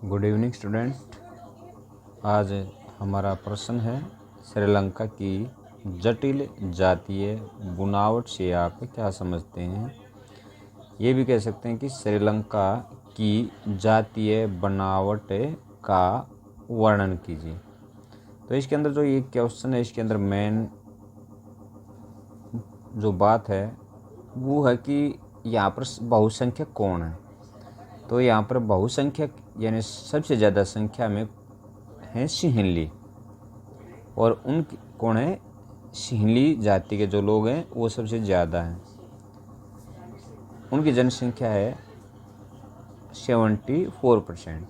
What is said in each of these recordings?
Good evening student. आज हमारा प्रश्न है श्रीलंका की जटिल जातीय बुनावट से आप क्या समझते हैं। ये भी कह सकते हैं कि श्रीलंका की जातीय बनावट का वर्णन कीजिए। तो इसके अंदर जो ये क्वेश्चन है, इसके अंदर मेन जो बात है वो है कि यहाँ पर बहुसंख्यक कौन है। तो यहाँ पर बहुसंख्यक यानी सबसे ज़्यादा संख्या में हैं सिंहली, और उन कौन है, सिंहली जाति के जो लोग हैं वो सबसे ज़्यादा हैं। उनकी जनसंख्या है 74%।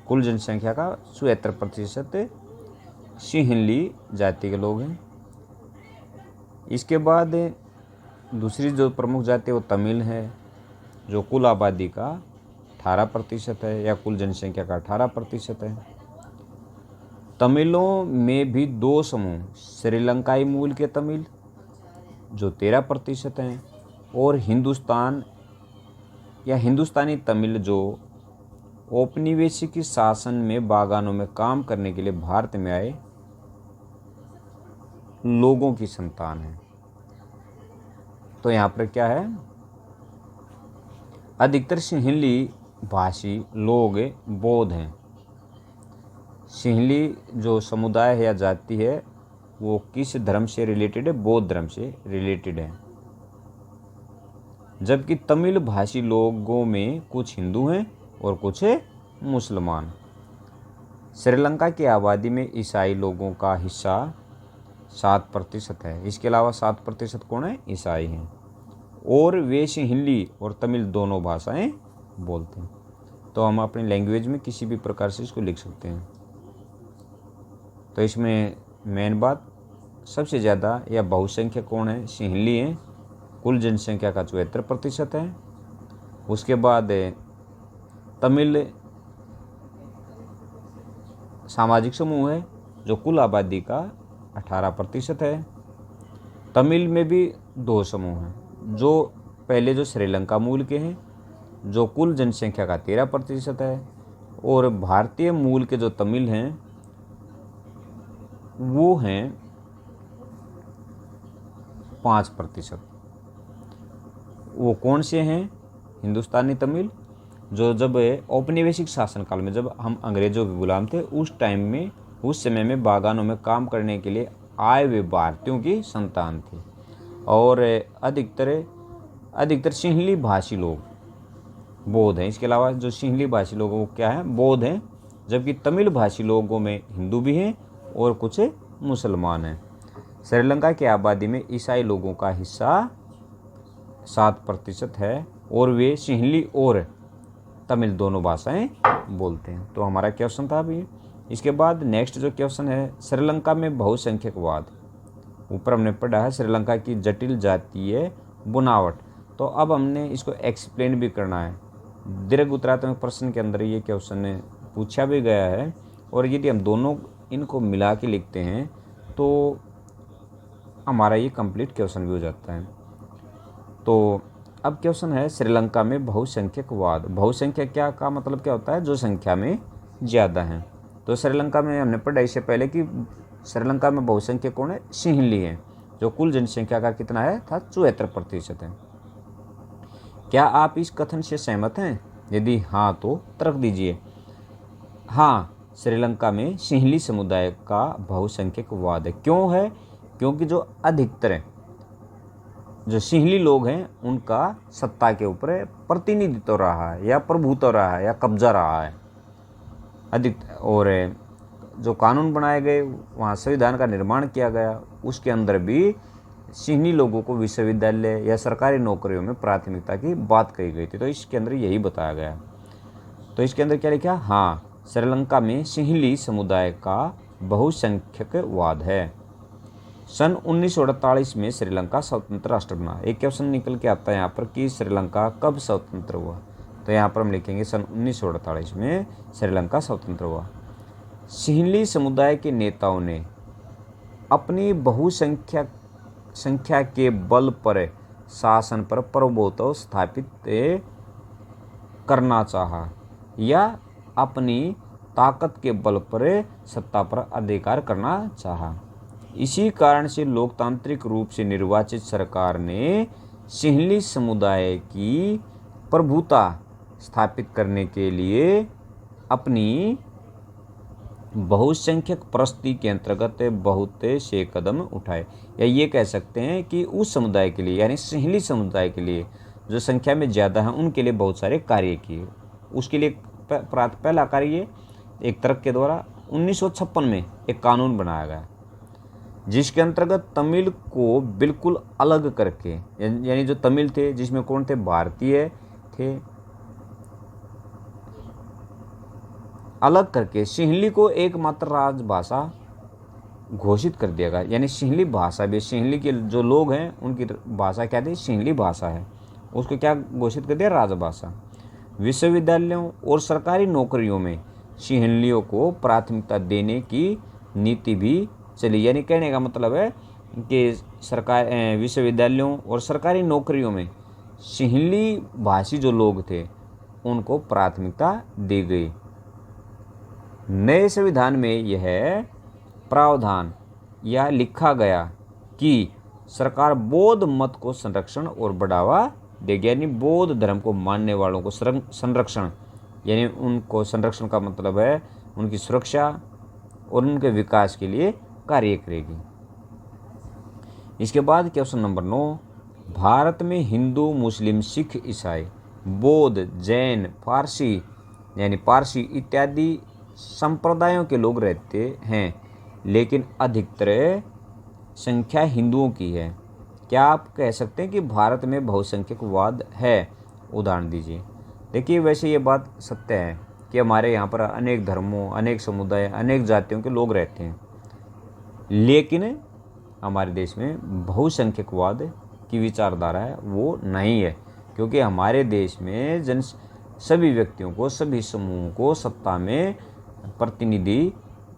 कुल जनसंख्या का 77% सिंहली जाति के लोग हैं। इसके बाद दूसरी जो प्रमुख जाति है वो तमिल है, जो कुल आबादी का 18% है या कुल जनसंख्या का 18% है। तमिलों में भी दो समूह, श्रीलंकाई मूल के तमिल जो 13% हैं, और हिंदुस्तान या हिंदुस्तानी तमिल जो औपनिवेशिक शासन में बागानों में काम करने के लिए भारत में आए लोगों की संतान है। तो यहाँ पर क्या है, अधिकतर सिंहली भाषी लोग बौद्ध हैं। सिंहली जो समुदाय है या जाति है वो किस धर्म से रिलेटेड है, बौद्ध धर्म से रिलेटेड है। जबकि तमिल भाषी लोगों में कुछ हिंदू हैं और कुछ मुसलमान। श्रीलंका की आबादी में ईसाई लोगों का हिस्सा 7% है। इसके अलावा 7% कौन है, ईसाई हैं, और वे सिंहली और तमिल दोनों भाषाएं बोलते हैं। तो हम अपनी लैंग्वेज में किसी भी प्रकार से इसको लिख सकते हैं। तो इसमें मेन बात सबसे ज़्यादा या बहुसंख्यक कौन है, सिंहली हैं, कुल जनसंख्या का 74% है। उसके बाद तमिल सामाजिक समूह है जो कुल आबादी का 18% है। तमिल में भी दो समूह हैं, जो पहले जो श्रीलंका मूल के हैं जो कुल जनसंख्या का 13% है, और भारतीय मूल के जो तमिल हैं वो हैं 5%। वो कौन से हैं, हिंदुस्तानी तमिल जो जब औपनिवेशिक शासनकाल में, जब हम अंग्रेजों के गुलाम थे उस टाइम में, उस समय में बागानों में काम करने के लिए आए हुए भारतीयों की संतान थी। और अधिकतर सिंहली भाषी लोग बौद्ध हैं। इसके अलावा जो सिंहली भाषी लोग वो क्या हैं, बौद्ध हैं। जबकि तमिल भाषी लोगों में हिंदू भी हैं और कुछ मुसलमान हैं। श्रीलंका की आबादी में ईसाई लोगों का हिस्सा 7% है, और वे सिंहली और तमिल दोनों भाषाएं बोलते हैं। तो हमारा क्वेश्चन था अभी। इसके बाद नेक्स्ट जो क्वेश्चन है, श्रीलंका में बहुसंख्यकवाद। ऊपर हमने पढ़ा है श्रीलंका की जटिल जातीय बुनावट। तो अब हमने इसको एक्सप्लेन भी करना है। दीर्घ उत्तरात्मक प्रश्न के अंदर ये क्वेश्चन पूछा भी गया है, और यदि हम दोनों इनको मिला के लिखते हैं तो हमारा ये कंप्लीट क्वेश्चन भी हो जाता है। तो अब क्वेश्चन है श्रीलंका में बहुसंख्यकवाद। बहुसंख्यक क्या का मतलब क्या होता है, जो संख्या में ज़्यादा हैं। तो श्रीलंका में हमने पढ़ा इससे पहले कि श्रीलंका में बहुसंख्यक कौन है, सिंहली हैं, जो कुल जनसंख्या का कितना है था, 74% है। क्या आप इस कथन से सहमत हैं? यदि हाँ तो तर्क दीजिए। हाँ, श्रीलंका में सिंहली समुदाय का बहुसंख्यकवाद है। क्यों है? क्योंकि जो अधिकतर जो सिंहली लोग हैं उनका सत्ता के ऊपर प्रतिनिधित्व रहा है या प्रभुत्व रहा है या कब्जा रहा है अधिक। और जो कानून बनाए गए, वहाँ संविधान का निर्माण किया गया, उसके अंदर भी सिंहली लोगों को विश्वविद्यालय या सरकारी नौकरियों में प्राथमिकता की बात कही गई थी। तो इसके अंदर यही बताया गया। तो इसके अंदर क्या लिखा, हाँ, श्रीलंका में सिंहली समुदाय का बहुसंख्यकवाद है। सन 1948 में श्रीलंका स्वतंत्र राष्ट्र बना। एक क्वेश्चन निकल के आता है यहाँ पर कि श्रीलंका कब स्वतंत्र हुआ। तो यहाँ पर हम लिखेंगे सन 1948 में श्रीलंका स्वतंत्र हुआ। सिंहली समुदाय के नेताओं ने अपनी संख्या के बल पर शासन पर प्रभुत्व स्थापित करना चाहा या अपनी ताकत के बल पर सत्ता पर अधिकार करना चाहा। इसी कारण से लोकतांत्रिक रूप से निर्वाचित सरकार ने सिंहली समुदाय की प्रभुता स्थापित करने के लिए अपनी बहुसंख्यक प्रस्ती के अंतर्गत बहुत से कदम उठाए। या ये कह सकते हैं कि उस समुदाय के लिए यानी सिंहली समुदाय के लिए जो संख्या में ज़्यादा है उनके लिए बहुत सारे कार्य किए। उसके लिए पहला कार्य एक तर्क के द्वारा 1956 में एक कानून बनाया गया जिसके अंतर्गत तमिल को बिल्कुल अलग करके, यानी जो तमिल थे जिसमें कौन थे, भारतीय थे, अलग करके सिंहली को एकमात्र राजभाषा घोषित कर दिया गया। यानी सिंहली भाषा भी, सिंहली के जो लोग हैं उनकी भाषा क्या थी, सिंहली भाषा है, उसको क्या घोषित कर दिया, राजभाषा। विश्वविद्यालयों और सरकारी नौकरियों में सिंहलियों को प्राथमिकता देने की नीति भी चली। यानी कहने का मतलब है कि सरकार विश्वविद्यालयों और सरकारी नौकरियों में सिंहली भाषी जो लोग थे उनको प्राथमिकता दी गई। नए संविधान में यह प्रावधान या लिखा गया कि सरकार बौद्ध मत को संरक्षण और बढ़ावा देगी। यानी बौद्ध धर्म को मानने वालों को संरक्षण, यानी उनको संरक्षण का मतलब है उनकी सुरक्षा और उनके विकास के लिए कार्य करेगी। इसके बाद क्वेश्चन नंबर 9, भारत में हिंदू, मुस्लिम, सिख, ईसाई, बौद्ध, जैन, फारसी यानी पारसी इत्यादि संप्रदायों के लोग रहते हैं, लेकिन अधिकतर संख्या हिंदुओं की है। क्या आप कह सकते हैं कि भारत में बहुसंख्यकवाद है? उदाहरण दीजिए। देखिए, वैसे ये बात सत्य है कि हमारे यहाँ पर अनेक धर्मों, अनेक समुदाय, अनेक जातियों के लोग रहते हैं, लेकिन हमारे देश में बहुसंख्यकवाद की विचारधारा है वो नहीं है, क्योंकि हमारे देश में सभी व्यक्तियों को, सभी समूहों को सत्ता में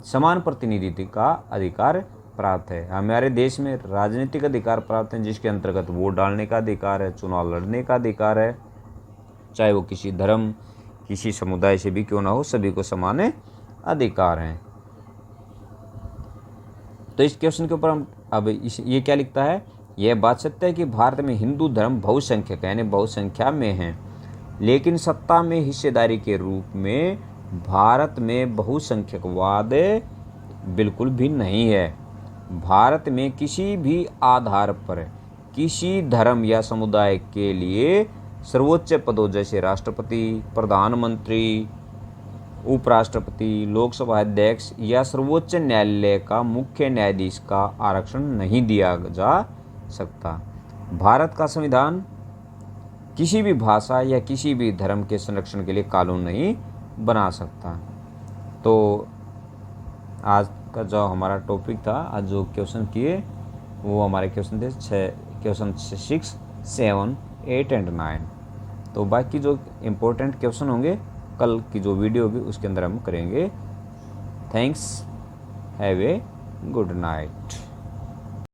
समान प्रतिनिधित्व का अधिकार प्राप्त है। हमारे देश में राजनीतिक अधिकार प्राप्त है जिसके अंतर्गत वोट डालने का अधिकार है, चुनाव लड़ने का अधिकार है, चाहे वो किसी धर्म, किसी समुदाय से भी क्यों ना हो, सभी को समान अधिकार हैं। तो इस क्वेश्चन के ऊपर हम अब ये क्या लिखता है, यह बात सत्य है कि भारत में हिंदू धर्म बहुसंख्यक है, यानी बहुसंख्या में है, लेकिन सत्ता में हिस्सेदारी के रूप में भारत में बहुसंख्यकवाद बिल्कुल भी नहीं है। भारत में किसी भी आधार पर किसी धर्म या समुदाय के लिए सर्वोच्च पदों जैसे राष्ट्रपति, प्रधानमंत्री, उपराष्ट्रपति, लोकसभा अध्यक्ष या सर्वोच्च न्यायालय का मुख्य न्यायाधीश का आरक्षण नहीं दिया जा सकता। भारत का संविधान किसी भी भाषा या किसी भी धर्म के संरक्षण के लिए कानून नहीं बना सकता। तो आज का जो हमारा टॉपिक था, आज जो क्वेश्चन किए वो हमारे क्वेश्चन थे क्वेश्चन 6, 7, 8 और 9। तो बाकी जो इम्पोर्टेंट क्वेश्चन होंगे कल की जो वीडियो होगी उसके अंदर हम करेंगे। Thanks, have a good night.